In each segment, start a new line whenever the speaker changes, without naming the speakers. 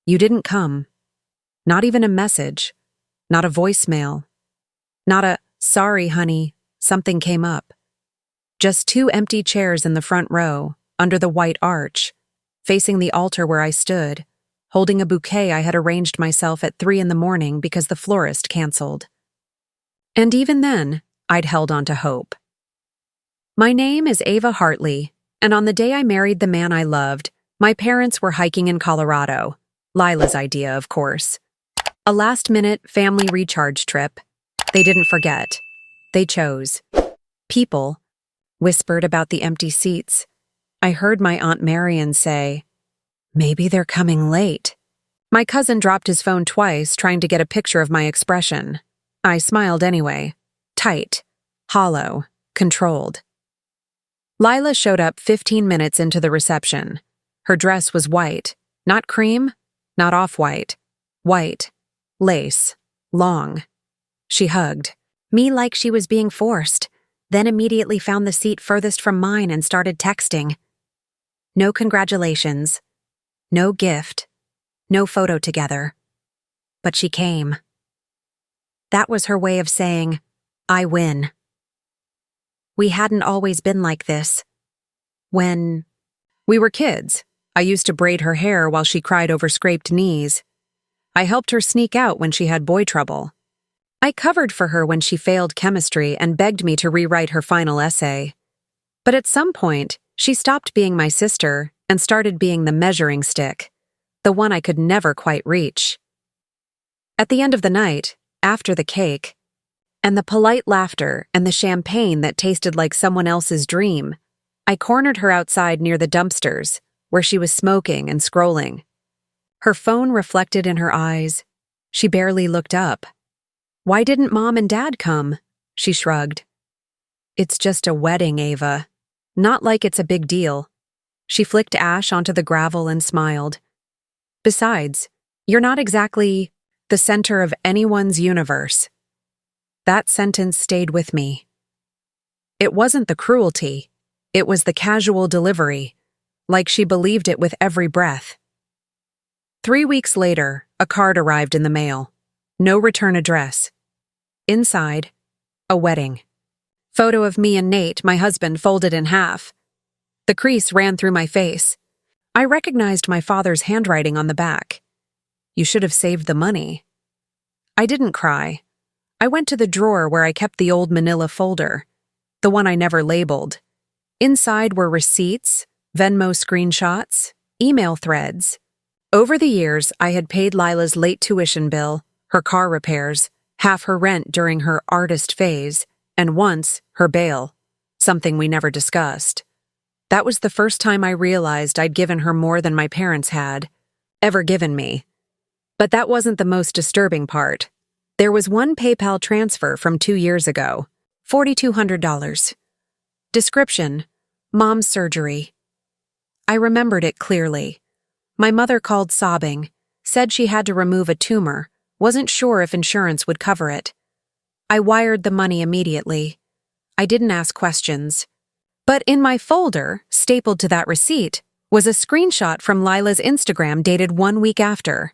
You didn't come. Not even a message. Not a voicemail. Not a, sorry, honey, something came up. Just 2 empty chairs in the front row, under the white arch, facing the altar where I stood, holding a bouquet I had arranged myself at 3 a.m. because the florist canceled. And even then, I'd held on to hope. My name is Ava Hartley, and on the day I married the man I loved, my parents were hiking in Colorado. Lila's idea, of course. A last-minute family recharge trip. They didn't forget. They chose. People whispered about the empty seats. I heard my Aunt Marion say, "Maybe they're coming late." My cousin dropped his phone twice, trying to get a picture of my expression. I smiled anyway. Tight, hollow, controlled. Lila showed up 15 minutes into the reception. Her dress was white, not cream, not off-white. White, lace, long. She hugged me like she was being forced, then immediately found the seat furthest from mine and started texting. No congratulations. No gift. No photo together. But she came. That was her way of saying, I win. We hadn't always been like this. When we were kids, I used to braid her hair while she cried over scraped knees. I helped her sneak out when she had boy trouble. I covered for her when she failed chemistry and begged me to rewrite her final essay. But at some point, she stopped being my sister and started being the measuring stick, the one I could never quite reach. At the end of the night, after the cake, and the polite laughter and the champagne that tasted like someone else's dream, I cornered her outside near the dumpsters, where she was smoking and scrolling. Her phone reflected in her eyes. She barely looked up. Why didn't Mom and Dad come? She shrugged. It's just a wedding, Ava. Not like it's a big deal. She flicked ash onto the gravel and smiled. Besides, you're not exactly the center of anyone's universe. That sentence stayed with me. It wasn't the cruelty. It was the casual delivery, like she believed it with every breath. 3 weeks later, a card arrived in the mail. No return address. Inside, a wedding. Photo of me and Nate, my husband, folded in half. The crease ran through my face. I recognized my father's handwriting on the back. You should have saved the money. I didn't cry. I went to the drawer where I kept the old manila folder, the one I never labeled. Inside were receipts, Venmo screenshots, email threads. Over the years, I had paid Lila's late tuition bill, her car repairs, half her rent during her artist phase, and once, her bail, something we never discussed. That was the first time I realized I'd given her more than my parents had ever given me. But that wasn't the most disturbing part. There was one PayPal transfer from 2 years ago, $4,200. Description: Mom's surgery. I remembered it clearly. My mother called sobbing, said she had to remove a tumor, wasn't sure if insurance would cover it. I wired the money immediately. I didn't ask questions. But in my folder, stapled to that receipt, was a screenshot from Lila's Instagram dated 1 week after.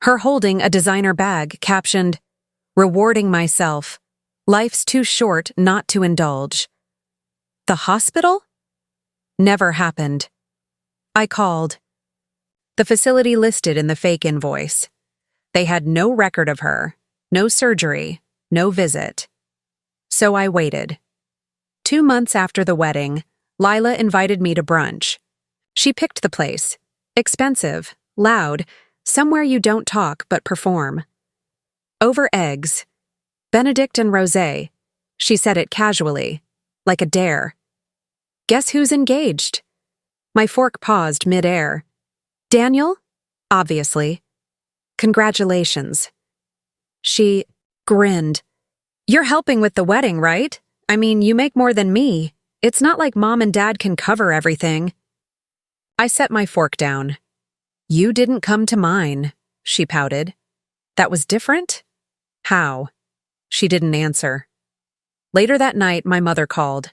Her holding a designer bag captioned, "Rewarding myself. Life's too short not to indulge." The hospital? Never happened. I called. The facility listed in the fake invoice. They had no record of her, no surgery, no visit. So I waited. 2 months after the wedding, Lila invited me to brunch. She picked the place. Expensive, loud, somewhere you don't talk but perform. Over eggs. Benedict and rosé. She said it casually, like a dare. Guess who's engaged? My fork paused mid-air. Daniel? Obviously. Congratulations. She grinned. You're helping with the wedding, right? I mean, you make more than me. It's not like Mom and Dad can cover everything. I set my fork down. You didn't come to mine, she pouted. That was different? How? She didn't answer. Later that night, my mother called.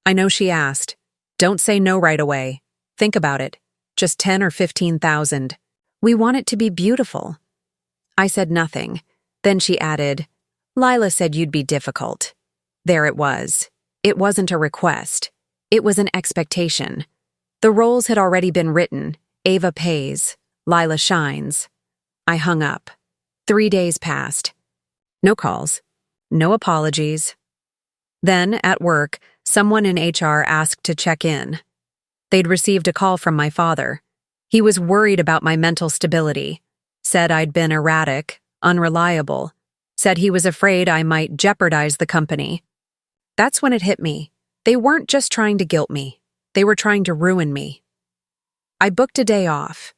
I know she asked. Don't say no right away. Think about it. Just 10 or 15,000. We want it to be beautiful. I said nothing. Then she added, Lila said you'd be difficult. There it was. It wasn't a request. It was an expectation. The roles had already been written. Ava pays. Lila shines. I hung up. 3 days passed. No calls. No apologies. Then, at work, someone in HR asked to check in. They'd received a call from my father. He was worried about my mental stability. Said I'd been erratic, unreliable. Said he was afraid I might jeopardize the company. That's when it hit me. They weren't just trying to guilt me. They were trying to ruin me. I booked a day off,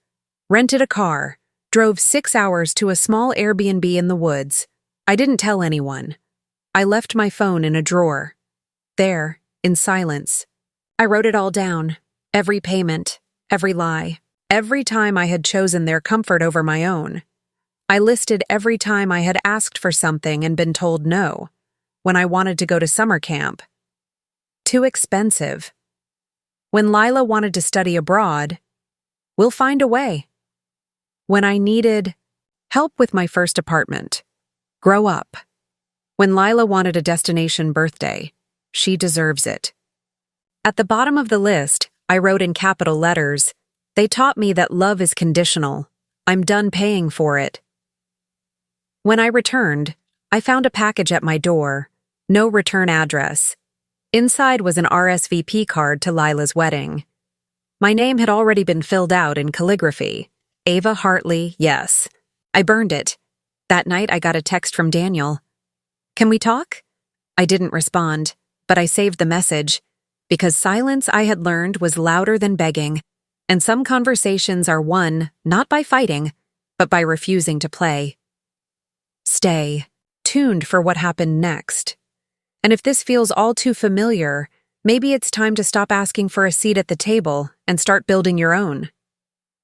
rented a car, drove 6 hours to a small Airbnb in the woods. I didn't tell anyone. I left my phone in a drawer. There, in silence, I wrote it all down. Every payment, every lie, every time I had chosen their comfort over my own. I listed every time I had asked for something and been told no. When I wanted to go to summer camp. Too expensive. When Lila wanted to study abroad. We'll find a way. When I needed help with my first apartment. Grow up. When Lila wanted a destination birthday. She deserves it. At the bottom of the list, I wrote in capital letters, they taught me that love is conditional. I'm done paying for it. When I returned, I found a package at my door. No return address. Inside was an RSVP card to Lila's wedding. My name had already been filled out in calligraphy. Ava Hartley, yes. I burned it. That night I got a text from Daniel. Can we talk? I didn't respond, but I saved the message, because silence, I had learned, was louder than begging, and some conversations are won not by fighting, but by refusing to play. Stay, tuned for what happened next. And if this feels all too familiar, maybe it's time to stop asking for a seat at the table and start building your own.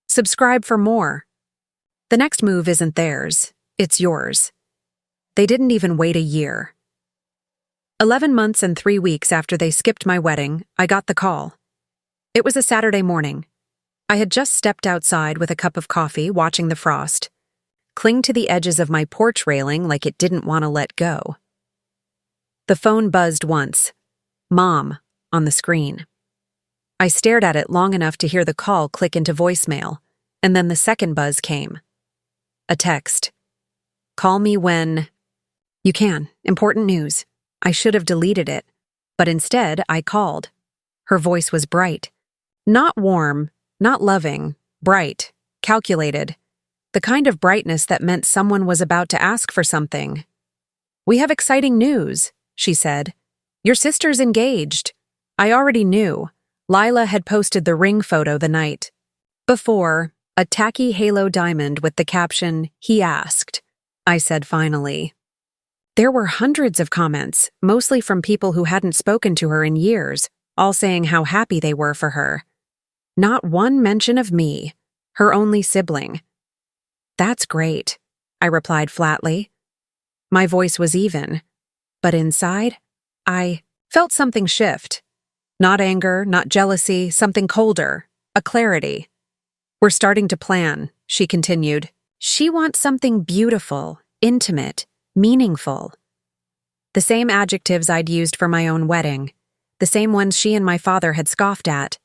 Subscribe for more. The next move isn't theirs, it's yours. They didn't even wait a year. 11 months and 3 weeks after they skipped my wedding, I got the call. It was a Saturday morning. I had just stepped outside with a cup of coffee, watching the frost cling to the edges of my porch railing like it didn't want to let go. The phone buzzed once. Mom, on the screen. I stared at it long enough to hear the call click into voicemail, and then the second buzz came. A text. Call me when... You can. Important news. I should have deleted it, but instead I called. Her voice was bright. Not warm, not loving, bright, calculated. The kind of brightness that meant someone was about to ask for something. We have exciting news, she said. Your sister's engaged. I already knew. Lila had posted the ring photo the night before, a tacky halo diamond with the caption, he asked. I said finally. There were hundreds of comments, mostly from people who hadn't spoken to her in years, all saying how happy they were for her. Not one mention of me, her only sibling. That's great, I replied flatly. My voice was even, but inside, I felt something shift. Not anger, not jealousy, something colder, a clarity. We're starting to plan, she continued. She wants something beautiful, intimate, meaningful. The same adjectives I'd used for my own wedding, the same ones she and my father had scoffed at.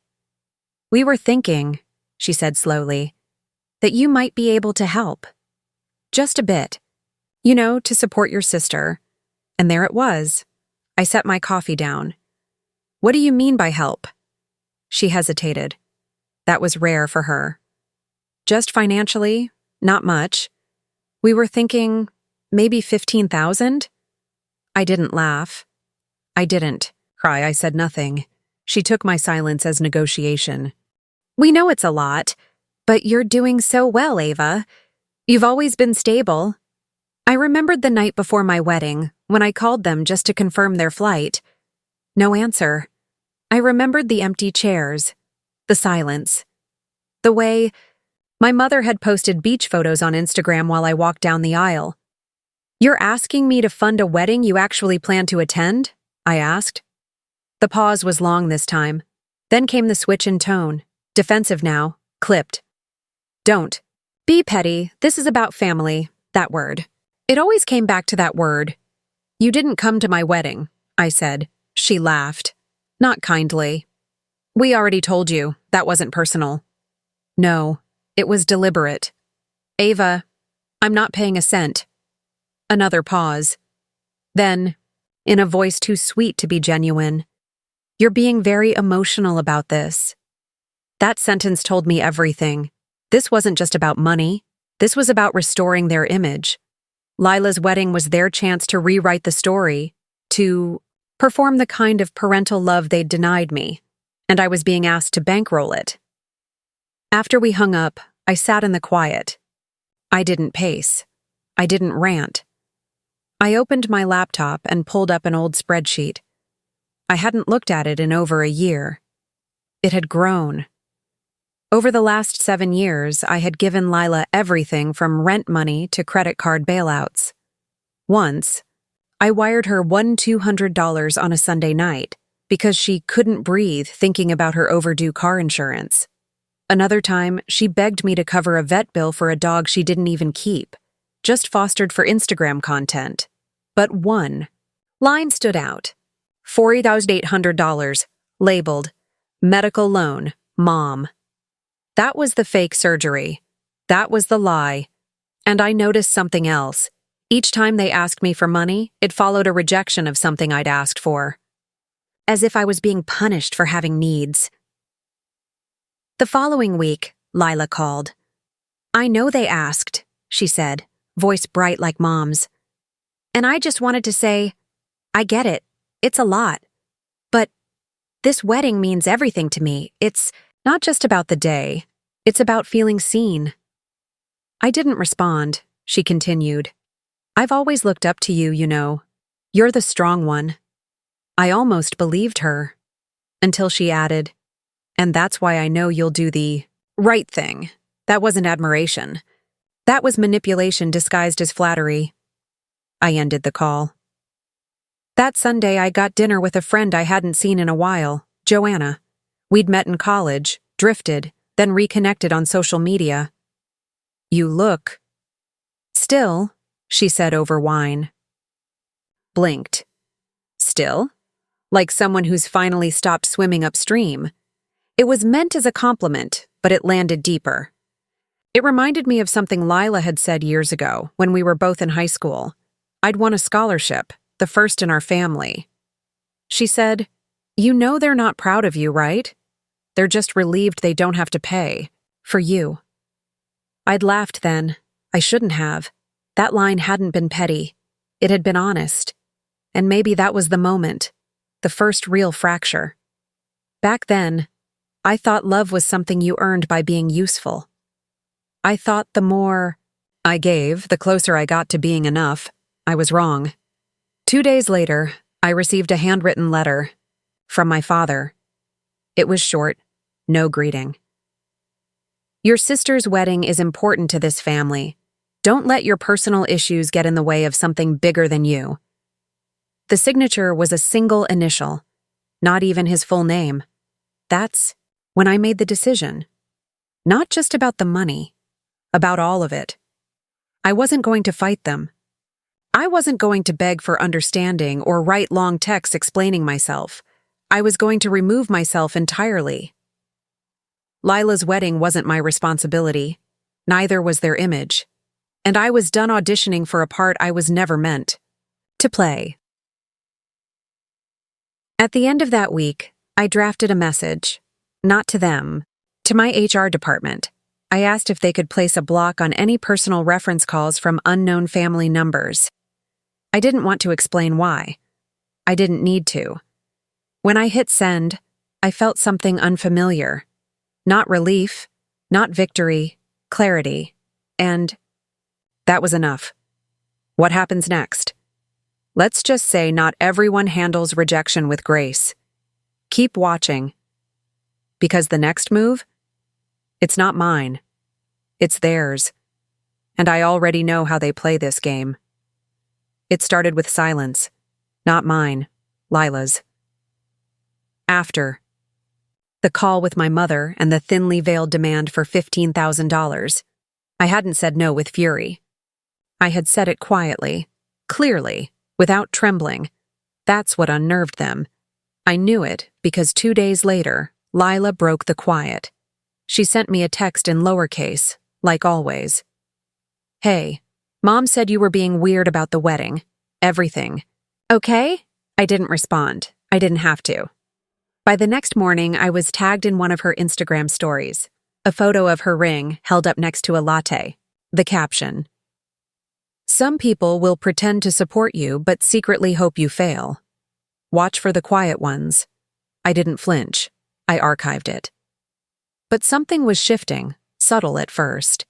We were thinking, she said slowly, that you might be able to help. Just a bit. You know, to support your sister. And there it was. I set my coffee down. What do you mean by help? She hesitated. That was rare for her. Just financially, not much. We were thinking maybe 15,000? I didn't laugh. I didn't cry. I said nothing. She took my silence as negotiation. We know it's a lot, but you're doing so well, Ava. You've always been stable. I remembered the night before my wedding, when I called them just to confirm their flight. No answer. I remembered the empty chairs, the silence, the way my mother had posted beach photos on Instagram while I walked down the aisle. You're asking me to fund a wedding you actually plan to attend? I asked. The pause was long this time. Then came the switch in tone, defensive now, clipped. Don't. Be petty, this is about family, that word. It always came back to that word. You didn't come to my wedding, I said. She laughed. Not kindly. We already told you, that wasn't personal. No, it was deliberate. Ava, I'm not paying a cent. Another pause. Then, in a voice too sweet to be genuine, you're being very emotional about this. That sentence told me everything. This wasn't just about money. This was about restoring their image. Lila's wedding was their chance to rewrite the story, to perform the kind of parental love they'd denied me, and I was being asked to bankroll it. After we hung up, I sat in the quiet. I didn't pace. I didn't rant. I opened my laptop and pulled up an old spreadsheet. I hadn't looked at it in over a year. It had grown. Over the last 7 years, I had given Lila everything from rent money to credit card bailouts. Once, I wired her $200 on a Sunday night because she couldn't breathe thinking about her overdue car insurance. Another time, she begged me to cover a vet bill for a dog she didn't even keep, just fostered for Instagram content. But one line stood out. $4,800, labeled, medical loan, mom. That was the fake surgery. That was the lie. And I noticed something else. Each time they asked me for money, it followed a rejection of something I'd asked for. As if I was being punished for having needs. The following week, Lila called. I know they asked, she said, voice bright like Mom's. And I just wanted to say, I get it. It's a lot. But this wedding means everything to me. It's not just about the day. It's about feeling seen. I didn't respond, she continued. I've always looked up to you, you know. You're the strong one. I almost believed her. Until she added, and that's why I know you'll do the right thing. That wasn't admiration. That was manipulation disguised as flattery. I ended the call. That Sunday, I got dinner with a friend I hadn't seen in a while, Joanna. We'd met in college, drifted, then reconnected on social media. You look. Still, she said over wine. Blinked. Still? Like someone who's finally stopped swimming upstream. It was meant as a compliment, but it landed deeper. It reminded me of something Lila had said years ago when we were both in high school. I'd won a scholarship, the first in our family. She said, you know they're not proud of you, right? They're just relieved they don't have to pay. For you. I'd laughed then. I shouldn't have. That line hadn't been petty. It had been honest. And maybe that was the moment. The first real fracture. Back then, I thought love was something you earned by being useful. I thought the more I gave, the closer I got to being enough. I was wrong. 2 days later, I received a handwritten letter from my father. It was short, no greeting. Your sister's wedding is important to this family. Don't let your personal issues get in the way of something bigger than you. The signature was a single initial, not even his full name. That's when I made the decision. Not just about the money, about all of it. I wasn't going to fight them. I wasn't going to beg for understanding or write long texts explaining myself. I was going to remove myself entirely. Lila's wedding wasn't my responsibility. Neither was their image. And I was done auditioning for a part I was never meant to play. At the end of that week, I drafted a message, not to them, to my HR department. I asked if they could place a block on any personal reference calls from unknown family numbers. I didn't want to explain why. I didn't need to. When I hit send, I felt something unfamiliar. Not relief, not victory, clarity, and that was enough. What happens next? Let's just say not everyone handles rejection with grace. Keep watching. Because the next move? It's not mine. It's theirs. And I already know how they play this game. It started with silence. Not mine, Lila's. After. The call with my mother and the thinly veiled demand for $15,000. I hadn't said no with fury. I had said it quietly, clearly, without trembling. That's what unnerved them. I knew it because 2 days later, Lila broke the quiet. She sent me a text in lowercase, like always. "Hey, Mom said you were being weird about the wedding. Everything. Okay?" I didn't respond. I didn't have to. By the next morning, I was tagged in one of her Instagram stories. A photo of her ring held up next to a latte. The caption: "Some people will pretend to support you but secretly hope you fail. Watch for the quiet ones." I didn't flinch. I archived it. But something was shifting, subtle at first.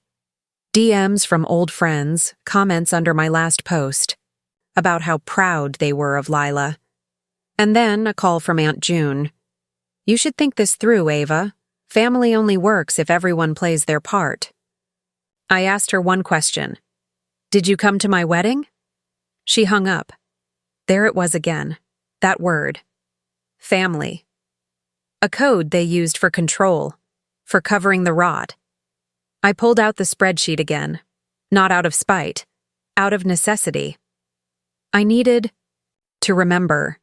DMs from old friends, comments under my last post, about how proud they were of Lila. And then a call from Aunt June. "You should think this through, Ava. Family only works if everyone plays their part." I asked her one question. "Did you come to my wedding?" She hung up. There it was again. That word. Family. A code they used for control, for covering the rot. I pulled out the spreadsheet again. Not out of spite. Out of necessity. I needed to remember.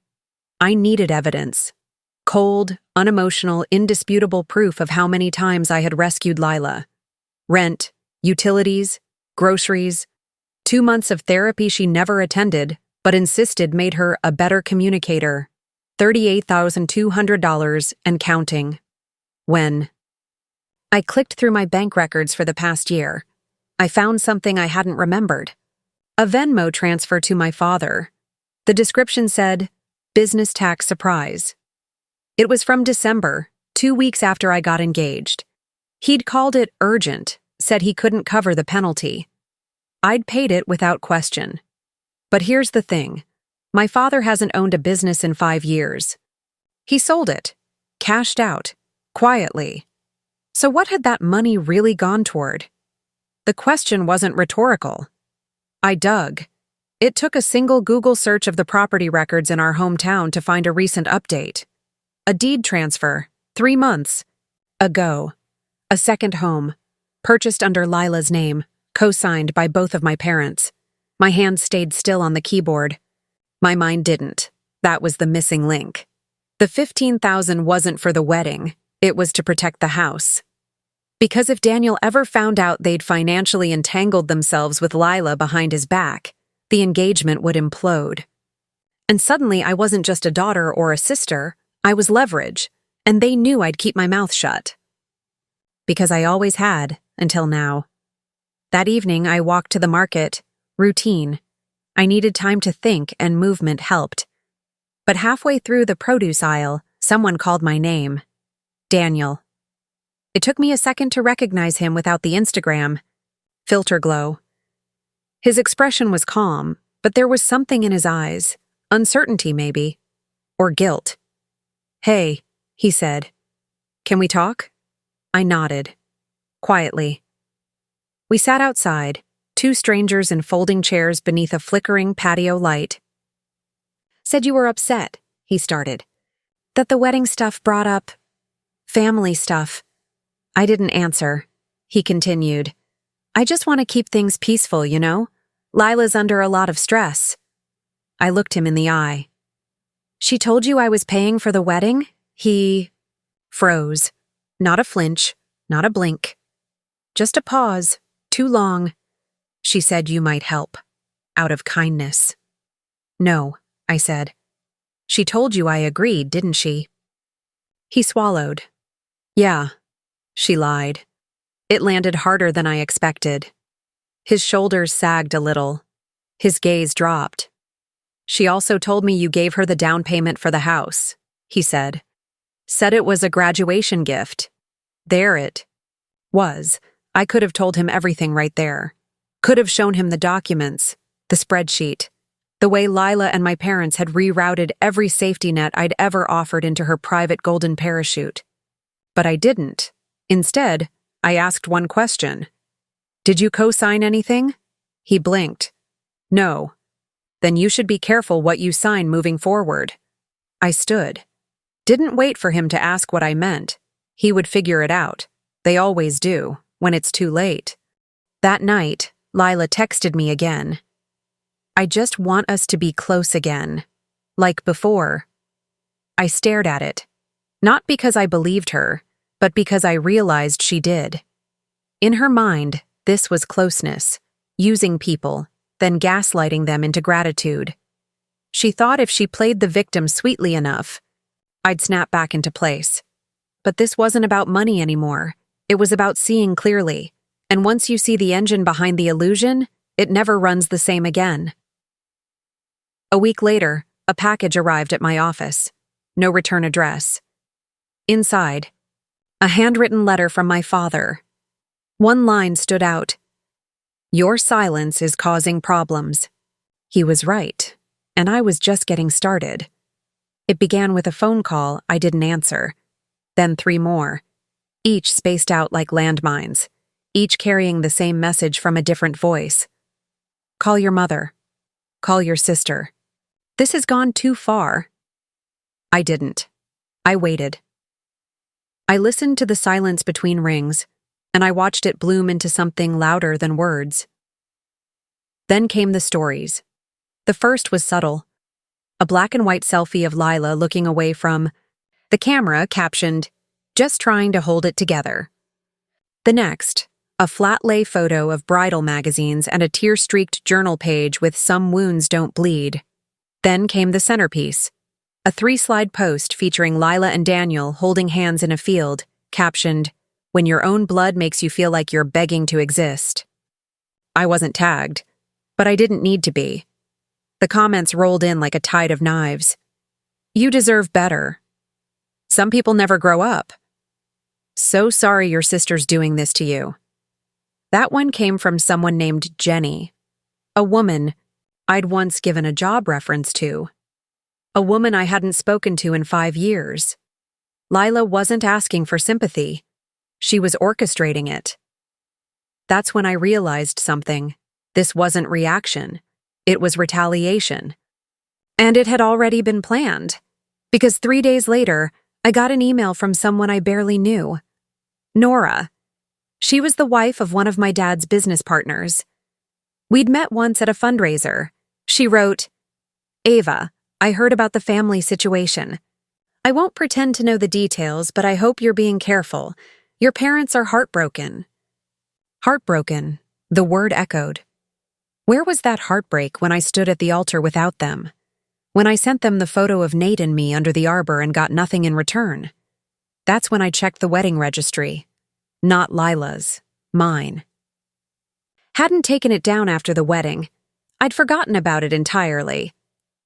I needed evidence. Cold, unemotional, indisputable proof of how many times I had rescued Lila. Rent, utilities, groceries, 2 months of therapy she never attended, but insisted made her a better communicator. $38,200 and counting. When? I clicked through my bank records for the past year. I found something I hadn't remembered. A Venmo transfer to my father. The description said, "Business tax surprise." It was from December, 2 weeks after I got engaged. He'd called it urgent, said he couldn't cover the penalty. I'd paid it without question. But here's the thing. My father hasn't owned a business in 5 years. He sold it, cashed out, quietly. So what had that money really gone toward? The question wasn't rhetorical. I dug. It took a single Google search of the property records in our hometown to find a recent update. A deed transfer, 3 months ago. A second home, purchased under Lila's name, co-signed by both of my parents. My hand stayed still on the keyboard. My mind didn't. That was the missing link. The $15,000 wasn't for the wedding. It was to protect the house. Because if Daniel ever found out they'd financially entangled themselves with Lila behind his back, the engagement would implode. And suddenly I wasn't just a daughter or a sister, I was leverage, and they knew I'd keep my mouth shut. Because I always had, until now. That evening I walked to the market, routine. I needed time to think and movement helped. But halfway through the produce aisle, someone called my name. Daniel. It took me a second to recognize him without the Instagram. Filter glow. His expression was calm, but there was something in his eyes. Uncertainty, maybe. Or guilt. "Hey," he said. "Can we talk?" I nodded. Quietly. We sat outside, 2 strangers in folding chairs beneath a flickering patio light. "Said you were upset," he started. "That the wedding stuff brought up family stuff." I didn't answer. He continued. "I just want to keep things peaceful, you know? Lila's under a lot of stress." I looked him in the eye. "She told you I was paying for the wedding?" He froze. Not a flinch, not a blink. Just a pause, too long. "She said you might help. Out of kindness." "No," I said. "She told you I agreed, didn't she?" He swallowed. "Yeah." She lied. It landed harder than I expected. His shoulders sagged a little. His gaze dropped. "She also told me you gave her the down payment for the house," he said. "Said it was a graduation gift." There it was. I could have told him everything right there. Could have shown him the documents, the spreadsheet, the way Lila and my parents had rerouted every safety net I'd ever offered into her private golden parachute. But I didn't. Instead, I asked one question. "Did you co-sign anything?" He blinked. "No." "Then you should be careful what you sign moving forward." I stood. Didn't wait for him to ask what I meant. He would figure it out. They always do, when it's too late. That night, Lila texted me again. "I just want us to be close again. Like before." I stared at it. Not because I believed her, but because I realized she did. In her mind, this was closeness, using people, then gaslighting them into gratitude. She thought if she played the victim sweetly enough, I'd snap back into place. But this wasn't about money anymore. It was about seeing clearly. And once you see the engine behind the illusion, it never runs the same again. A week later, a package arrived at my office. No return address. Inside, a handwritten letter from my father. One line stood out. "Your silence is causing problems." He was right, and I was just getting started. It began with a phone call I didn't answer. Then 3 more, each spaced out like landmines, each carrying the same message from a different voice. "Call your mother. Call your sister. This has gone too far." I didn't. I waited. I listened to the silence between rings, and I watched it bloom into something louder than words. Then came the stories. The first was subtle. A black and white selfie of Lila looking away from the camera captioned, "Just trying to hold it together." The next, a flat-lay photo of bridal magazines and a tear-streaked journal page with "Some wounds don't bleed." Then came the centerpiece, a 3-slide post featuring Lila and Daniel holding hands in a field, captioned, "When your own blood makes you feel like you're begging to exist." I wasn't tagged, but I didn't need to be. The comments rolled in like a tide of knives. "You deserve better." "Some people never grow up." "So sorry your sister's doing this to you." That one came from someone named Jenny, a woman I'd once given a job reference to. A woman I hadn't spoken to in 5 years. Lila wasn't asking for sympathy. She was orchestrating it. That's when I realized something. This wasn't reaction. It was retaliation. And it had already been planned. Because 3 days later, I got an email from someone I barely knew. Nora. She was the wife of one of my dad's business partners. We'd met once at a fundraiser. She wrote, "Ava, I heard about the family situation. I won't pretend to know the details, but I hope you're being careful. Your parents are heartbroken." Heartbroken, the word echoed. Where was that heartbreak when I stood at the altar without them? When I sent them the photo of Nate and me under the arbor and got nothing in return? That's when I checked the wedding registry. Not Lila's, mine. Hadn't taken it down after the wedding. I'd forgotten about it entirely.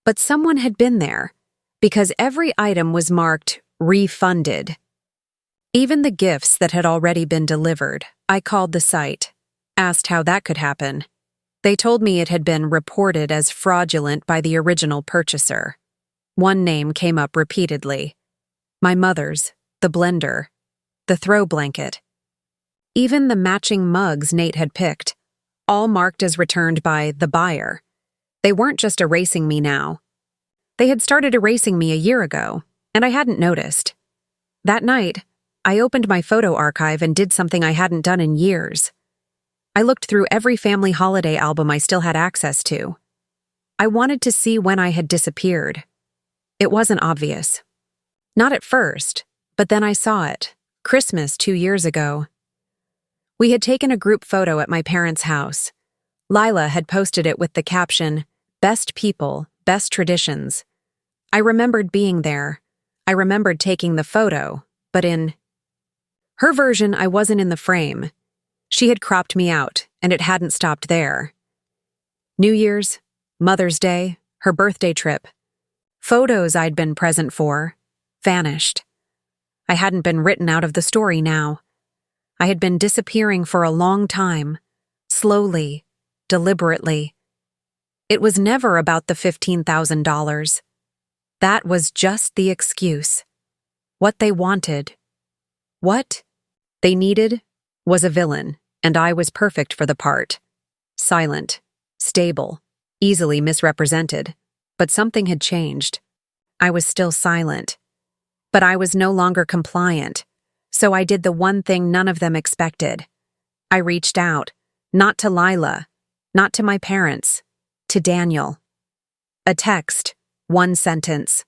But someone had been there, because every item was marked refunded. Even the gifts that had already been delivered. I called the site, asked how that could happen. They told me it had been reported as fraudulent by the original purchaser. One name came up repeatedly. My mother's, the blender, the throw blanket. Even the matching mugs Nate had picked, all marked as returned by the buyer. They weren't just erasing me now. They had started erasing me a year ago, and I hadn't noticed. That night, I opened my photo archive and did something I hadn't done in years. I looked through every family holiday album I still had access to. I wanted to see when I had disappeared. It wasn't obvious. Not at first, but then I saw it. Christmas 2 years ago. We had taken a group photo at my parents' house. Lila had posted it with the caption, "Best people, best traditions." I remembered being there. I remembered taking the photo, but in her version, I wasn't in the frame. She had cropped me out, and it hadn't stopped there. New Year's, Mother's Day, her birthday trip. Photos I'd been present for, vanished. I hadn't been written out of the story now. I had been disappearing for a long time, slowly, deliberately. It was never about the $15,000. That was just the excuse. What they wanted. What they needed was a villain, and I was perfect for the part. Silent, stable, easily misrepresented. But something had changed. I was still silent. But I was no longer compliant. So I did the one thing none of them expected. I reached out, Not to Lila. Not to my parents. To Daniel. A text. One sentence.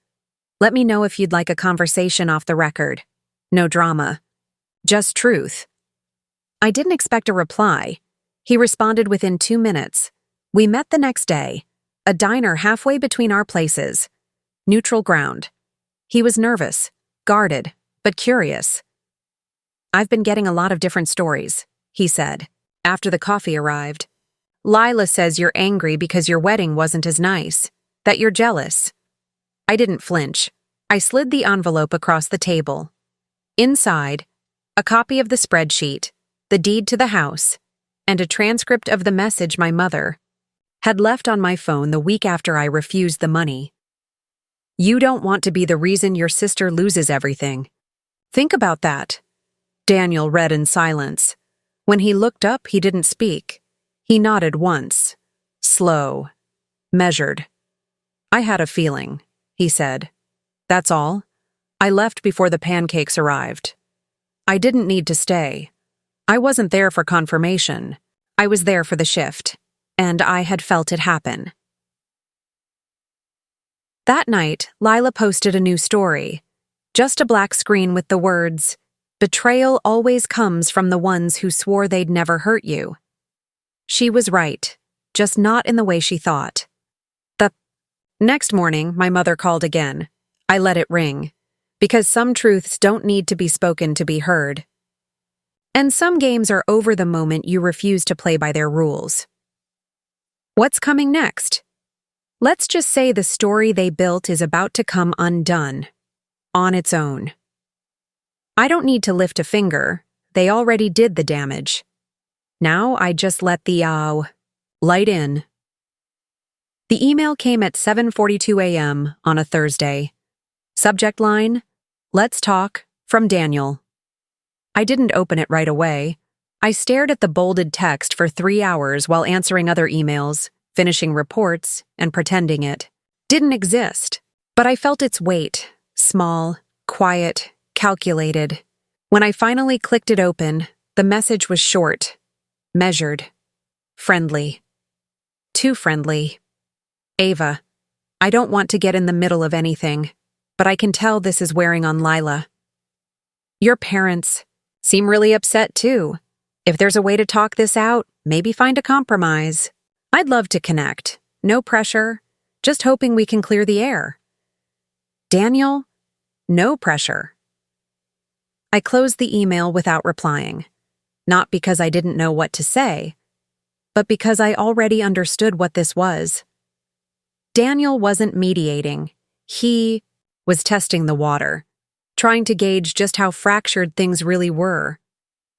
Let me know if you'd like a conversation off the record. No drama. Just truth. I didn't expect a reply. He responded within 2 minutes. We met the next day. A diner halfway between our places. Neutral ground. He was nervous, guarded, but curious. I've been getting a lot of different stories, he said, after the coffee arrived. Lila says you're angry because your wedding wasn't as nice, that you're jealous. I didn't flinch. I slid the envelope across the table. Inside, a copy of the spreadsheet, the deed to the house, and a transcript of the message my mother had left on my phone the week after I refused the money. You don't want to be the reason your sister loses everything. Think about that. Daniel read in silence. When he looked up, he didn't speak. He nodded once. Slow. Measured. I had a feeling, he said. That's all. I left before the pancakes arrived. I didn't need to stay. I wasn't there for confirmation. I was there for the shift, and I had felt it happen. That night, Lila posted a new story. Just a black screen with the words, "Betrayal always comes from the ones who swore they'd never hurt you." She was right, just not in the way she thought. The next morning, my mother called again. I let it ring, because some truths don't need to be spoken to be heard. And some games are over the moment you refuse to play by their rules. What's coming next? Let's just say the story they built is about to come undone, on its own. I don't need to lift a finger. They already did the damage. Now I just let the light in. The email came at 7:42 a.m. on a Thursday. Subject line, "Let's talk," from Daniel. I didn't open it right away. I stared at the bolded text for 3 hours while answering other emails, finishing reports, and pretending it didn't exist. But I felt its weight, small, quiet, calculated. When I finally clicked it open, the message was short, measured, friendly. Too friendly. Ava, I don't want to get in the middle of anything, but I can tell this is wearing on Lila. Your parents seem really upset too. If there's a way to talk this out, maybe find a compromise. I'd love to connect. No pressure. Just hoping we can clear the air. Daniel, no pressure. I closed the email without replying. Not because I didn't know what to say, but because I already understood what this was. Daniel wasn't mediating. He was testing the water, trying to gauge just how fractured things really were.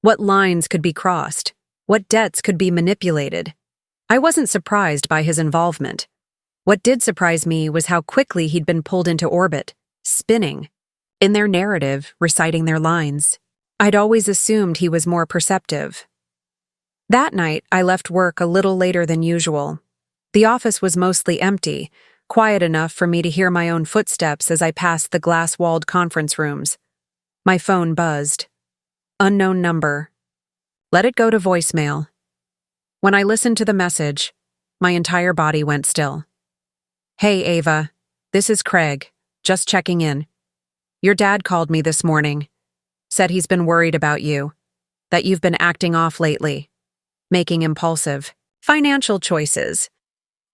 What lines could be crossed, what debts could be manipulated. I wasn't surprised by his involvement. What did surprise me was how quickly he'd been pulled into orbit, spinning, in their narrative, reciting their lines. I'd always assumed he was more perceptive. That night, I left work a little later than usual. The office was mostly empty, quiet enough for me to hear my own footsteps as I passed the glass-walled conference rooms. My phone buzzed. Unknown number. Let it go to voicemail. When I listened to the message, my entire body went still. Hey, Ava. This is Craig. Just checking in. Your dad called me this morning. Said he's been worried about you. That you've been acting off lately. Making impulsive, financial choices.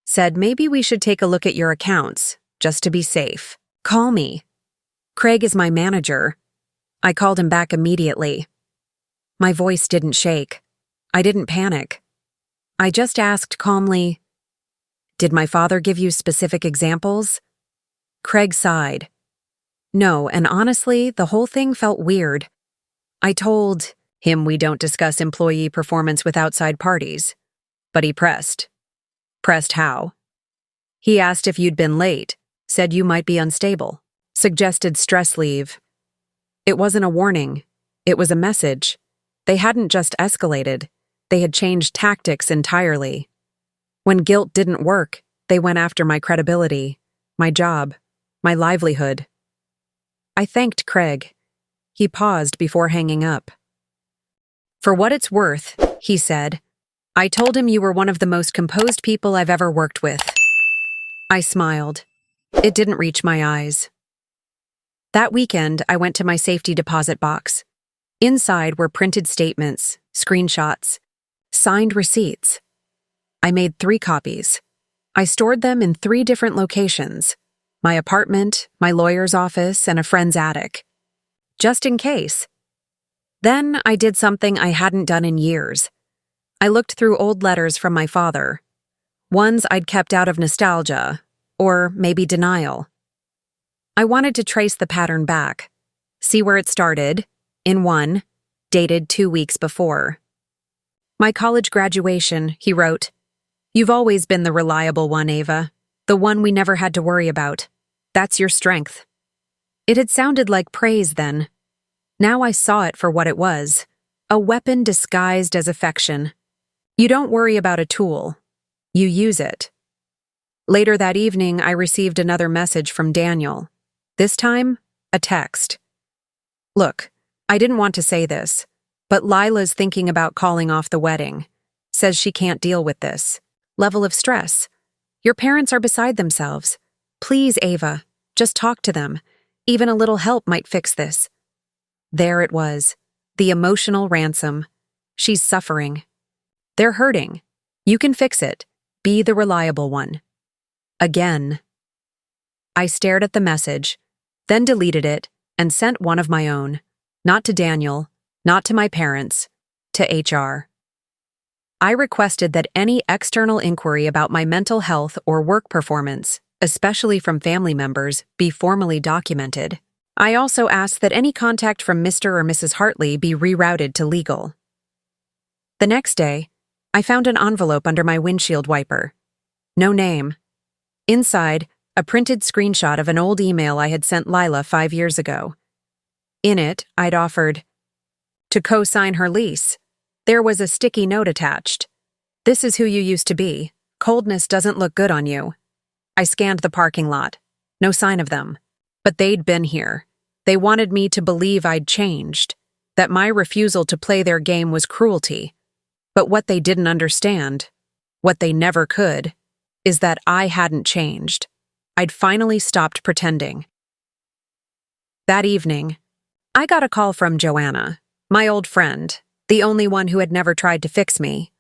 Said maybe we should take a look at your accounts, just to be safe. Call me. Craig is my manager. I called him back immediately. My voice didn't shake. I didn't panic. I just asked calmly, "Did my father give you specific examples?" Craig sighed. No, and honestly, the whole thing felt weird. I told him we don't discuss employee performance with outside parties. But he pressed. Pressed how? He asked if you'd been late, said you might be unstable, suggested stress leave. It wasn't a warning. It was a message. They hadn't just escalated. They had changed tactics entirely. When guilt didn't work, they went after my credibility, my job, my livelihood. I thanked Craig. He paused before hanging up. For what it's worth, he said, I told him you were one of the most composed people I've ever worked with. I smiled. It didn't reach my eyes. That weekend, I went to my safety deposit box. Inside were printed statements, screenshots, signed receipts. I made 3 copies. I stored them in 3 different locations: my apartment, my lawyer's office, and a friend's attic. Just in case. Then I did something I hadn't done in years. I looked through old letters from my father. Ones I'd kept out of nostalgia, or maybe denial. I wanted to trace the pattern back, see where it started, in one, dated 2 weeks before. My college graduation, he wrote, "You've always been the reliable one, Ava, the one we never had to worry about. That's your strength." It had sounded like praise then. Now I saw it for what it was, a weapon disguised as affection. You don't worry about a tool. You use it. Later that evening, I received another message from Daniel. This time, a text. "Look, I didn't want to say this, but Lila's thinking about calling off the wedding. Says she can't deal with this level of stress. Your parents are beside themselves. Please, Ava, just talk to them. Even a little help might fix this." There it was, the emotional ransom. She's suffering. They're hurting. You can fix it. Be the reliable one. Again. I stared at the message, then deleted it and sent one of my own. Not to Daniel, not to my parents, to HR. I requested that any external inquiry about my mental health or work performance, especially from family members, be formally documented. I also asked that any contact from Mr. or Mrs. Hartley be rerouted to legal. The next day, I found an envelope under my windshield wiper. No name. Inside, a printed screenshot of an old email I had sent Lila 5 years ago. In it, I'd offered to co-sign her lease. There was a sticky note attached. "This is who you used to be. Coldness doesn't look good on you." I scanned the parking lot. No sign of them. But they'd been here. They wanted me to believe I'd changed, that my refusal to play their game was cruelty. But what they didn't understand, what they never could, is that I hadn't changed. I'd finally stopped pretending. That evening, I got a call from Joanna, my old friend, the only one who had never tried to fix me.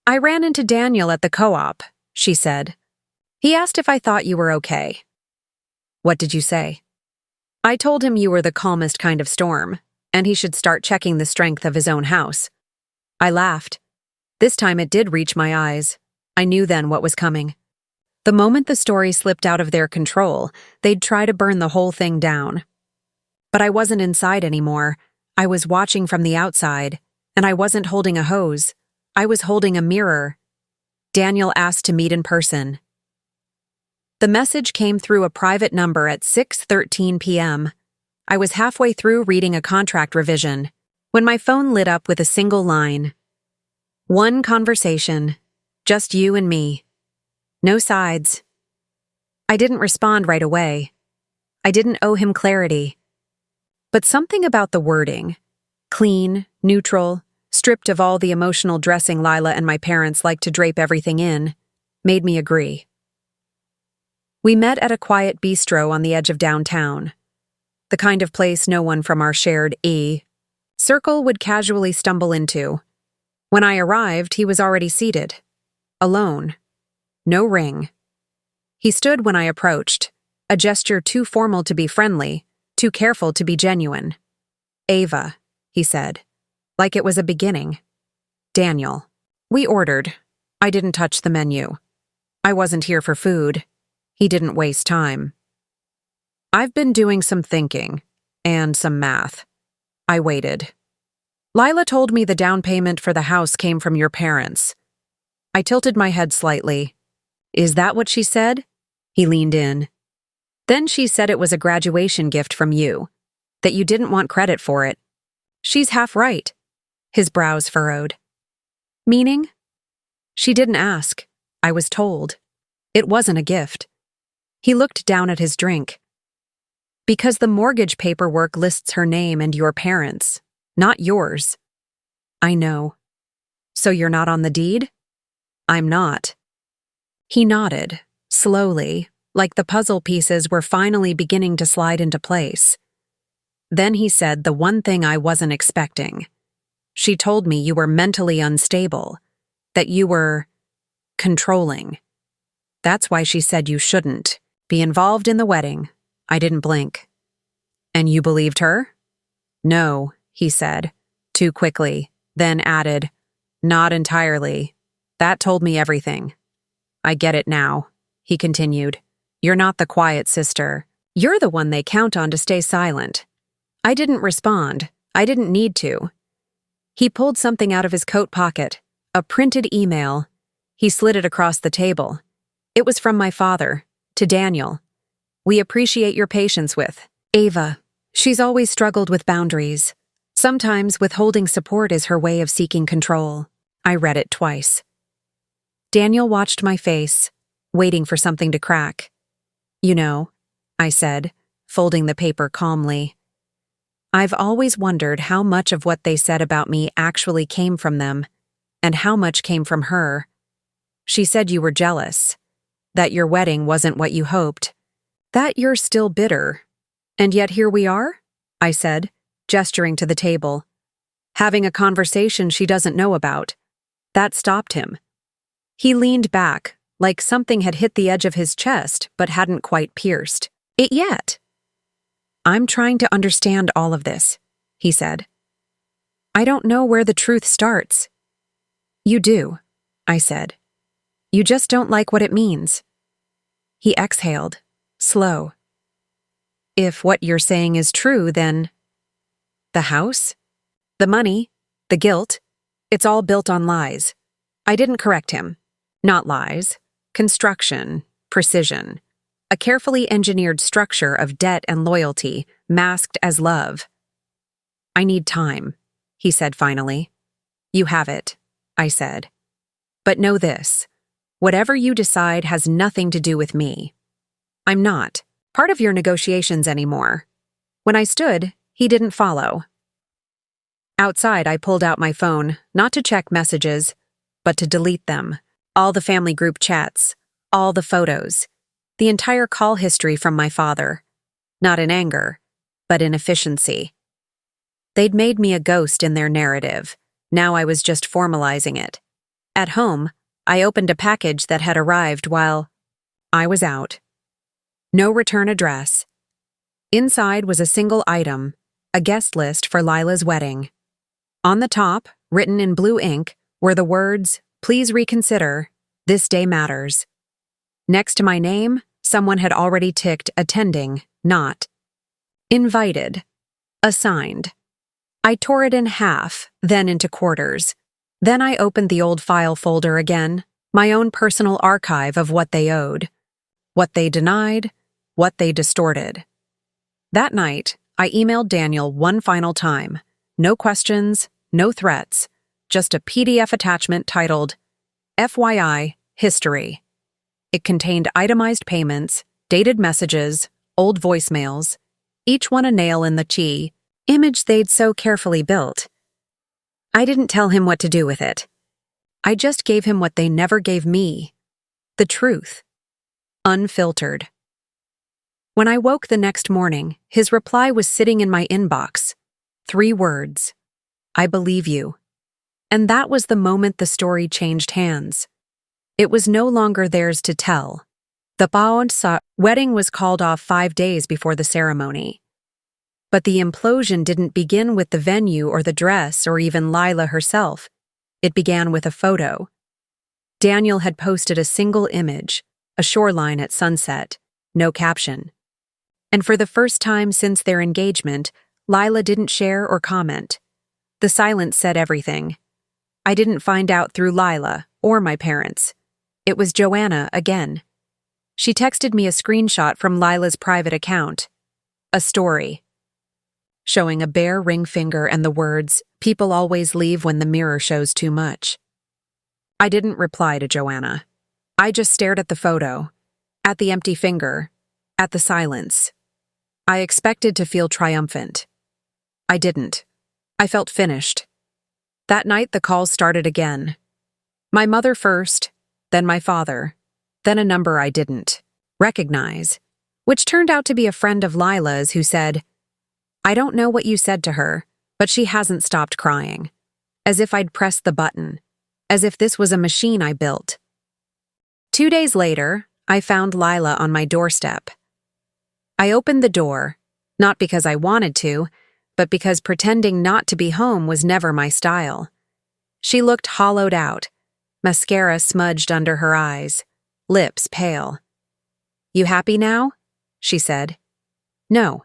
"I ran into Daniel at the co-op," she said. "He asked if I thought you were okay." "What did you say?" "I told him you were the calmest kind of storm, and he should start checking the strength of his own house." I laughed. This time it did reach my eyes. I knew then what was coming. The moment the story slipped out of their control, they'd try to burn the whole thing down. But I wasn't inside anymore. I was watching from the outside, and I wasn't holding a hose. I was holding a mirror. Daniel asked to meet in person. The message came through a private number at 6:13 p.m. I was halfway through reading a contract revision when my phone lit up with a single line. "One conversation. Just you and me. No sides." I didn't respond right away. I didn't owe him clarity. But something about the wording, clean, neutral, stripped of all the emotional dressing Lila and my parents like to drape everything in, made me agree. We met at a quiet bistro on the edge of downtown, the kind of place no one from our shared circle would casually stumble into. When I arrived, he was already seated, alone, no ring. He stood when I approached, a gesture too formal to be friendly, too careful to be genuine. "Ava," he said, like it was a beginning. "Daniel." We ordered. I didn't touch the menu. I wasn't here for food. He didn't waste time. "I've been doing some thinking, and some math." I waited. "Lila told me the down payment for the house came from your parents." I tilted my head slightly. "Is that what she said?" He leaned in. "Then she said it was a graduation gift from you, that you didn't want credit for it." "She's half right." His brows furrowed. "Meaning?" "She didn't ask. I was told. It wasn't a gift." He looked down at his drink. "Because the mortgage paperwork lists her name and your parents, not yours." "I know." So you're not on the deed? I'm not. He nodded, slowly, like the puzzle pieces were finally beginning to slide into place. Then he said the one thing I wasn't expecting. She told me you were mentally unstable, that you were controlling. That's why she said you shouldn't be involved in the wedding. I didn't blink. And you believed her? No, he said, too quickly, then added, not entirely. That told me everything. I get it now, he continued. You're not the quiet sister. You're the one they count on to stay silent. I didn't respond. I didn't need to. He pulled something out of his coat pocket, a printed email. He slid it across the table. It was from my father, to Daniel. We appreciate your patience with Ava. She's always struggled with boundaries. Sometimes withholding support is her way of seeking control. I read it twice. Daniel watched my face, waiting for something to crack. You know, I said, folding the paper calmly. I've always wondered how much of what they said about me actually came from them, and how much came from her. She said you were jealous, that your wedding wasn't what you hoped, that you're still bitter. And yet here we are, I said, gesturing to the table, having a conversation she doesn't know about. That stopped him. He leaned back, like something had hit the edge of his chest but hadn't quite pierced it yet. I'm trying to understand all of this, he said. I don't know where the truth starts. You do, I said. You just don't like what it means. He exhaled, slow. If what you're saying is true, then the house, the money, the guilt, it's all built on lies. I didn't correct him. Not lies, construction, precision. A carefully engineered structure of debt and loyalty, masked as love. I need time, he said finally. You have it, I said. But know this, whatever you decide has nothing to do with me. I'm not part of your negotiations anymore. When I stood, he didn't follow. Outside, I pulled out my phone, not to check messages, but to delete them. All the family group chats, all the photos, the entire call history from my father. Not in anger, but in efficiency. They'd made me a ghost in their narrative. Now I was just formalizing it. At home, I opened a package that had arrived while I was out. No return address. Inside was a single item, a guest list for Lila's wedding. On the top, written in blue ink, were the words, "Please reconsider, this day matters." Next to my name, someone had already ticked attending, not invited, assigned. I tore it in half, then into quarters. Then I opened the old file folder again, my own personal archive of what they owed, what they denied, what they distorted. That night, I emailed Daniel one final time. No questions, no threats, just a PDF attachment titled, FYI, History. It contained itemized payments, dated messages, old voicemails, each one a nail in the image they'd so carefully built. I didn't tell him what to do with it. I just gave him what they never gave me. The truth. Unfiltered. When I woke the next morning, his reply was sitting in my inbox. 3 words. I believe you. And that was the moment the story changed hands. It was no longer theirs to tell. The wedding was called off 5 days before the ceremony. But the implosion didn't begin with the venue or the dress or even Lila herself. It began with a photo. Daniel had posted a single image, a shoreline at sunset, no caption. And for the first time since their engagement, Lila didn't share or comment. The silence said everything. I didn't find out through Lila or my parents. It was Joanna again. She texted me a screenshot from Lila's private account. A story. Showing a bare ring finger and the words, "People always leave when the mirror shows too much." I didn't reply to Joanna. I just stared at the photo, at the empty finger, at the silence. I expected to feel triumphant. I didn't. I felt finished. That night, the calls started again. My mother first, then my father, then a number I didn't recognize, which turned out to be a friend of Lila's who said, "I don't know what you said to her, but she hasn't stopped crying." As if I'd pressed the button, as if this was a machine I built. 2 days later, I found Lila on my doorstep. I opened the door, not because I wanted to, but because pretending not to be home was never my style. She looked hollowed out, mascara smudged under her eyes, lips pale. "You happy now?" she said. "No."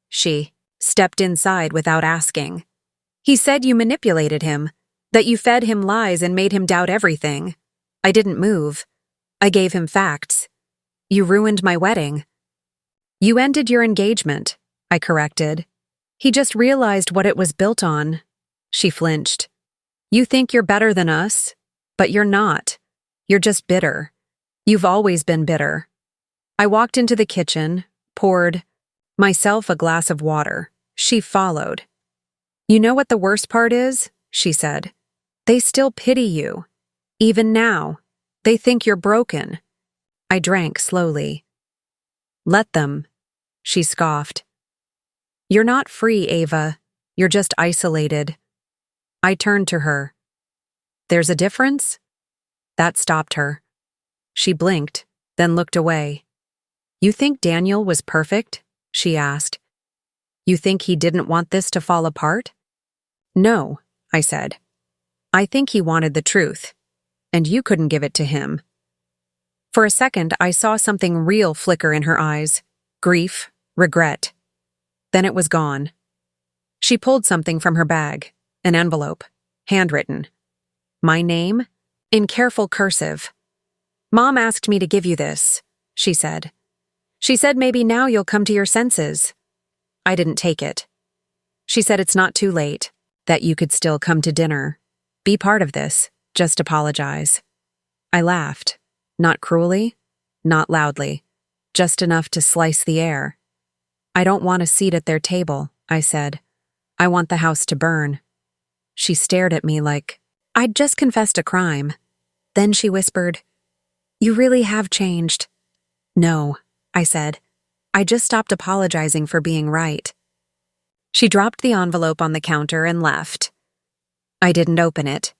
She stepped inside without asking. "He said you manipulated him, that you fed him lies and made him doubt everything. I didn't move. I gave him facts. You ruined my wedding." "You ended your engagement," I corrected. "He just realized what it was built on." She flinched. "You think you're better than us, but you're not. You're just bitter. You've always been bitter." I walked into the kitchen, poured myself a glass of water. She followed. "You know what the worst part is?" she said. "They still pity you. Even now. They think you're broken." I drank slowly. "Let them," she scoffed. "You're not free, Ava. You're just isolated." I turned to her. "There's a difference?" That stopped her. She blinked, then looked away. "You think Daniel was perfect?" she asked. "You think he didn't want this to fall apart?" "No," I said. "I think he wanted the truth, and you couldn't give it to him." For a second, I saw something real flicker in her eyes. Grief, regret. Then it was gone. She pulled something from her bag, an envelope, handwritten. My name, in careful cursive. "Mom asked me to give you this," she said. "She said maybe now you'll come to your senses." I didn't take it. She said it's not too late, that you could still come to dinner. Be part of this, just apologize. I laughed, not cruelly, not loudly, just enough to slice the air. "I don't want a seat at their table," I said. "I want the house to burn." She stared at me like I'd just confessed a crime. Then she whispered, "You really have changed." "No," I said. "I just stopped apologizing for being right." She dropped the envelope on the counter and left. I didn't open it.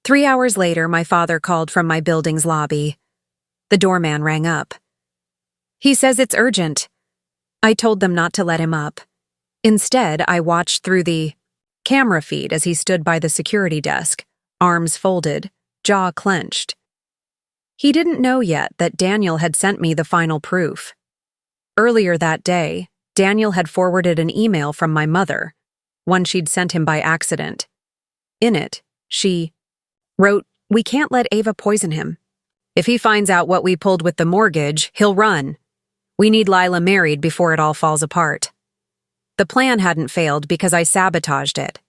3 hours later, my father called from my building's lobby. The doorman rang up. "He says it's urgent." I told them not to let him up. Instead, I watched through the camera feed as he stood by the security desk, arms folded, jaw clenched. He didn't know yet that Daniel had sent me the final proof. Earlier that day, Daniel had forwarded an email from my mother, one she'd sent him by accident. In it, she wrote, "We can't let Ava poison him. If he finds out what we pulled with the mortgage, he'll run. We need Lila married before it all falls apart." The plan hadn't failed because I sabotaged it.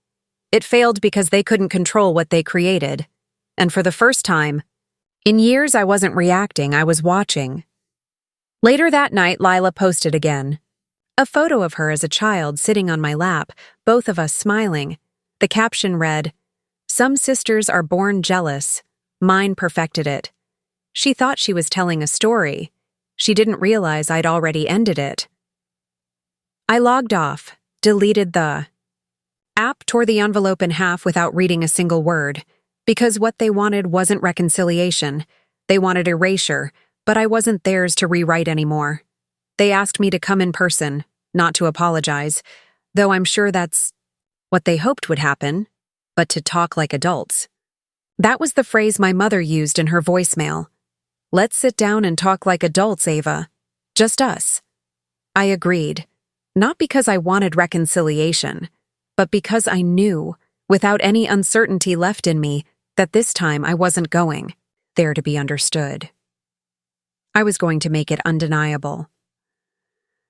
It failed because they couldn't control what they created. And for the first time, in years I wasn't reacting, I was watching. Later that night, Lila posted again. A photo of her as a child sitting on my lap, both of us smiling. The caption read, "Some sisters are born jealous. Mine perfected it." She thought she was telling a story. She didn't realize I'd already ended it. I logged off, deleted the app, tore the envelope in half without reading a single word, because what they wanted wasn't reconciliation. They wanted erasure, but I wasn't theirs to rewrite anymore. They asked me to come in person, not to apologize, though I'm sure that's what they hoped would happen, but to talk like adults. That was the phrase my mother used in her voicemail. "Let's sit down and talk like adults, Ava. Just us." I agreed, not because I wanted reconciliation, but because I knew, without any uncertainty left in me, that this time I wasn't going there to be understood. I was going to make it undeniable.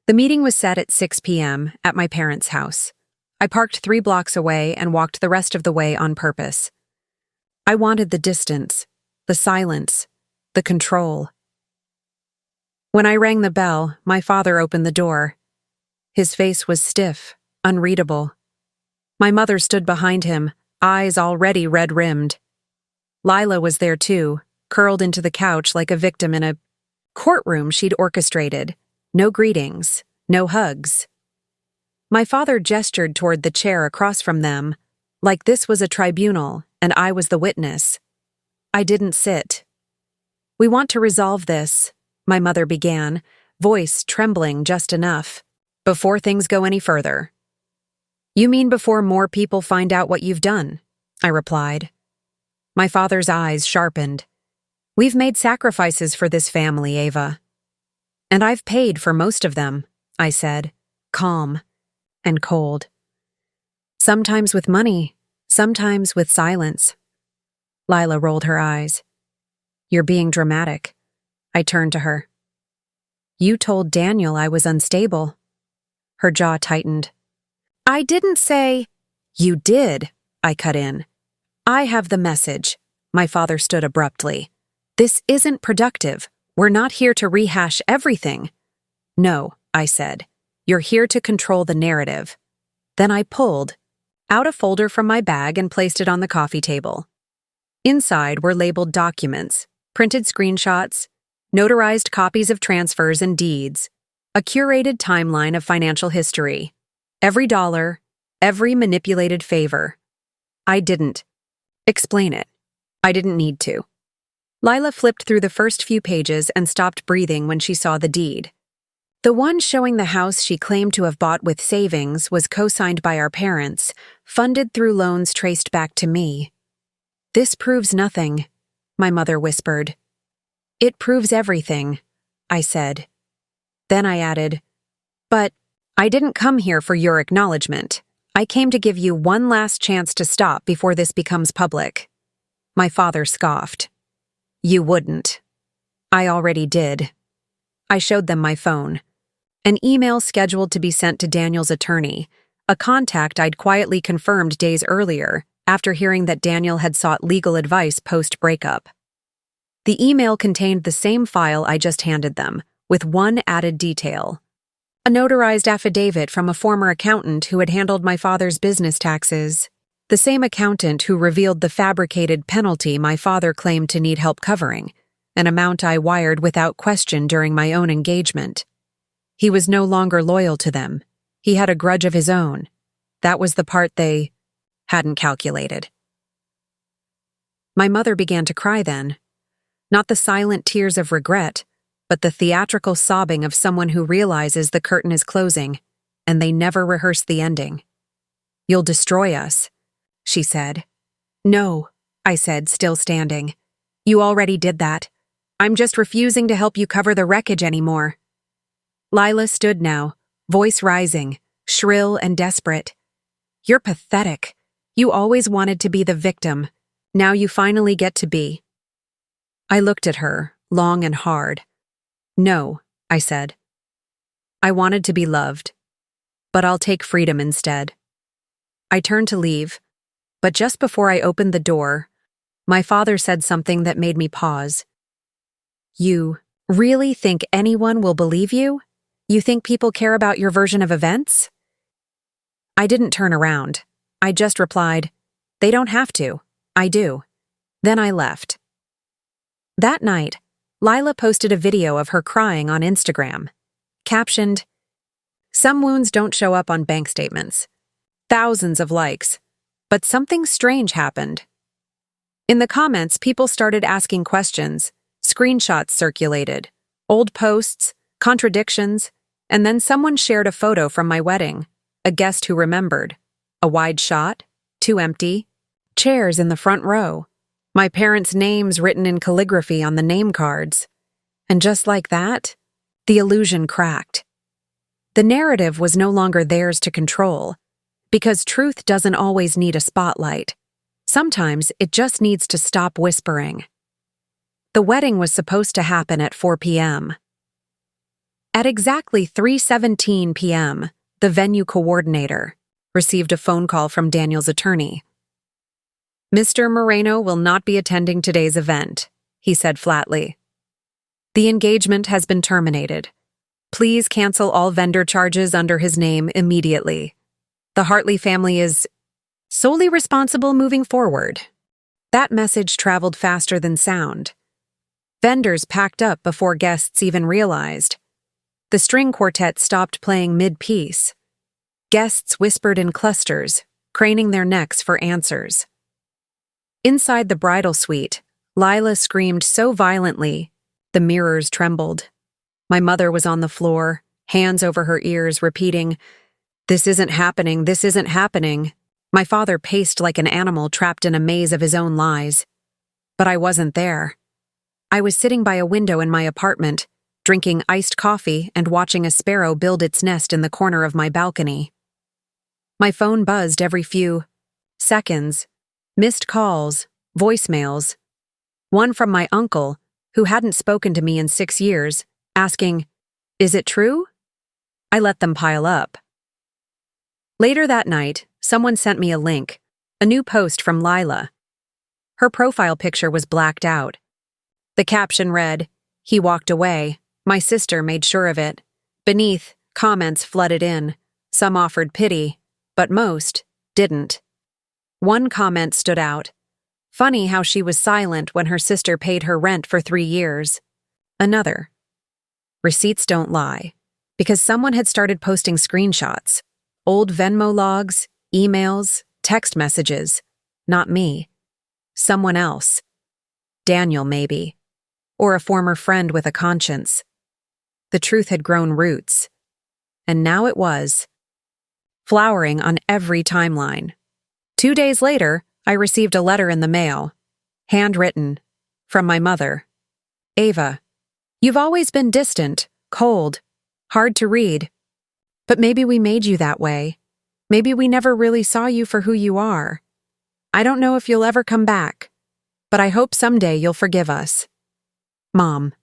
The meeting was set at 6 p.m. at my parents' house. I parked 3 blocks away and walked the rest of the way on purpose. I wanted the distance, the silence, the control. When I rang the bell, my father opened the door. His face was stiff, unreadable. My mother stood behind him, eyes already red-rimmed. Lila was there too, curled into the couch like a victim in a courtroom she'd orchestrated. No greetings, no hugs. My father gestured toward the chair across from them, like this was a tribunal and I was the witness. I didn't sit. "We want to resolve this," my mother began, voice trembling just enough, "before things go any further." "You mean before more people find out what you've done?" I replied. My father's eyes sharpened. "We've made sacrifices for this family, Ava." "And I've paid for most of them," I said, calm and cold. "Sometimes with money, sometimes with silence." Lila rolled her eyes. "You're being dramatic." I turned to her. "You told Daniel I was unstable." Her jaw tightened. "I didn't say—" "You did," I cut in. "I have the message." My father stood abruptly. "This isn't productive. We're not here to rehash everything." "No," I said. "You're here to control the narrative." Then I pulled out a folder from my bag and placed it on the coffee table. Inside were labeled documents, printed screenshots, notarized copies of transfers and deeds, a curated timeline of financial history. Every dollar, every manipulated favor. I didn't explain it. I didn't need to. Lila flipped through the first few pages and stopped breathing when she saw the deed. The one showing the house she claimed to have bought with savings was co-signed by our parents, funded through loans traced back to me. "This proves nothing," my mother whispered. "It proves everything," I said. Then I added, "But I didn't come here for your acknowledgement. I came to give you one last chance to stop before this becomes public." My father scoffed. "You wouldn't." "I already did." I showed them my phone. An email scheduled to be sent to Daniel's attorney, a contact I'd quietly confirmed days earlier after hearing that Daniel had sought legal advice post-breakup. The email contained the same file I just handed them, with one added detail. A notarized affidavit from a former accountant who had handled my father's business taxes. The same accountant who revealed the fabricated penalty my father claimed to need help covering, an amount I wired without question during my own engagement. He was no longer loyal to them. He had a grudge of his own. That was the part they hadn't calculated. My mother began to cry then. Not the silent tears of regret, but the theatrical sobbing of someone who realizes the curtain is closing, and they never rehearse the ending. "You'll destroy us," she said. "No," I said, still standing. "You already did that. I'm just refusing to help you cover the wreckage anymore." Lila stood now, voice rising, shrill and desperate. "You're pathetic. You always wanted to be the victim. Now you finally get to be." I looked at her, long and hard. "No," I said. "I wanted to be loved. But I'll take freedom instead." I turned to leave, but just before I opened the door, my father said something that made me pause. "You really think anyone will believe you? You think people care about your version of events?" I didn't turn around. I just replied, "They don't have to. I do." Then I left. That night, Lila posted a video of her crying on Instagram, captioned, "Some wounds don't show up on bank statements." Thousands of likes. But something strange happened. In the comments, people started asking questions, screenshots circulated, old posts, contradictions, and then someone shared a photo from my wedding, a guest who remembered. A wide shot, too empty, chairs in the front row, my parents' names written in calligraphy on the name cards. And just like that, the illusion cracked. The narrative was no longer theirs to control, because truth doesn't always need a spotlight. Sometimes it just needs to stop whispering. The wedding was supposed to happen at 4 p.m. At exactly 3:17 p.m., the venue coordinator received a phone call from Daniel's attorney. "Mr. Moreno will not be attending today's event," he said flatly. "The engagement has been terminated. Please cancel all vendor charges under his name immediately. The Hartley family is solely responsible moving forward. That message traveled faster than sound. Vendors packed up before guests even realized. The string quartet stopped playing mid-piece. Guests whispered in clusters, craning their necks for answers. Inside the bridal suite, Lila screamed so violently, the mirrors trembled. My mother was on the floor, hands over her ears, repeating, "This isn't happening, this isn't happening." My father paced like an animal trapped in a maze of his own lies. But I wasn't there. I was sitting by a window in my apartment, drinking iced coffee and watching a sparrow build its nest in the corner of my balcony. My phone buzzed every few seconds. Missed calls, voicemails. One from my uncle, who hadn't spoken to me in 6 years, asking, "Is it true?" I let them pile up. Later that night, someone sent me a link, a new post from Lila. Her profile picture was blacked out. The caption read, "He walked away. My sister made sure of it." Beneath, comments flooded in. Some offered pity, but most didn't. One comment stood out. Funny how she was silent when her sister paid her rent for 3 years. Another. Receipts don't lie. Because someone had started posting screenshots. Old Venmo logs, emails, text messages. Not me. Someone else. Daniel, maybe. Or a former friend with a conscience. The truth had grown roots. And now it was. Flowering on every timeline. 2 days later, I received a letter in the mail. Handwritten. From my mother. "Ava, you've always been distant, cold, hard to read. But maybe we made you that way. Maybe we never really saw you for who you are. I don't know if you'll ever come back, but I hope someday you'll forgive us. Mom."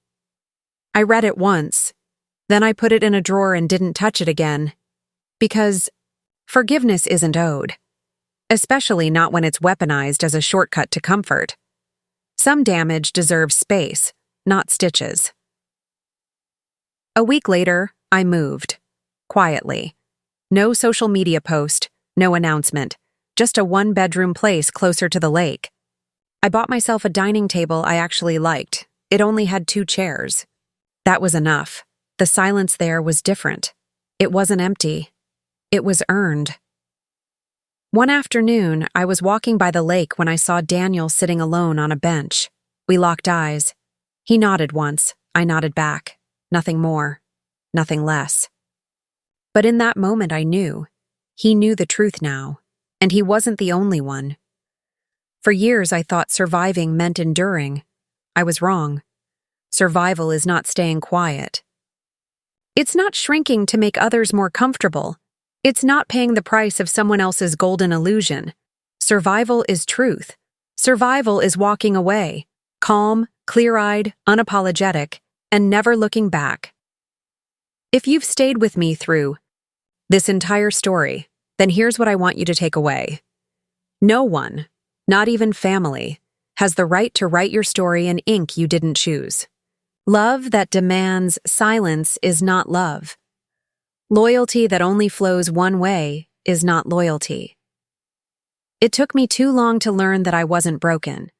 I read it once, then I put it in a drawer and didn't touch it again. Because forgiveness isn't owed. Especially not when it's weaponized as a shortcut to comfort. Some damage deserves space, not stitches. A week later, I moved. Quietly. No social media post, no announcement, just a 1-bedroom place closer to the lake. I bought myself a dining table I actually liked. It only had 2 chairs. That was enough. The silence there was different. It wasn't empty. It was earned. One afternoon, I was walking by the lake when I saw Daniel sitting alone on a bench. We locked eyes. He nodded once. I nodded back. Nothing more. Nothing less. But in that moment I knew. He knew the truth now. And he wasn't the only one. For years I thought surviving meant enduring. I was wrong. Survival is not staying quiet. It's not shrinking to make others more comfortable. It's not paying the price of someone else's golden illusion. Survival is truth. Survival is walking away, calm, clear-eyed, unapologetic, and never looking back. If you've stayed with me through this entire story, then here's what I want you to take away. No one, not even family, has the right to write your story in ink you didn't choose. Love that demands silence is not love. Loyalty that only flows one way is not loyalty. It took me too long to learn that I wasn't broken.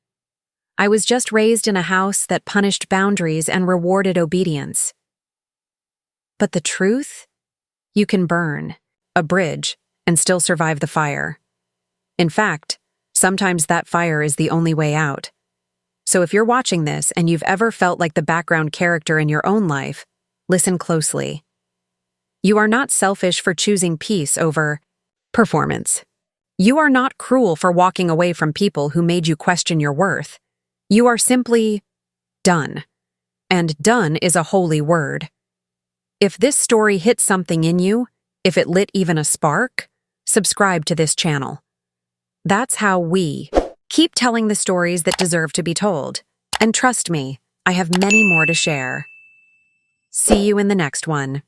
I was just raised in a house that punished boundaries and rewarded obedience. But the truth? You can burn a bridge and still survive the fire. In fact, sometimes that fire is the only way out. So if you're watching this and you've ever felt like the background character in your own life, listen closely. You are not selfish for choosing peace over performance. You are not cruel for walking away from people who made you question your worth. You are simply done. And done is a holy word. If this story hit something in you, if it lit even a spark, subscribe to this channel. That's how we keep telling the stories that deserve to be told. And trust me, I have many more to share. See you in the next one.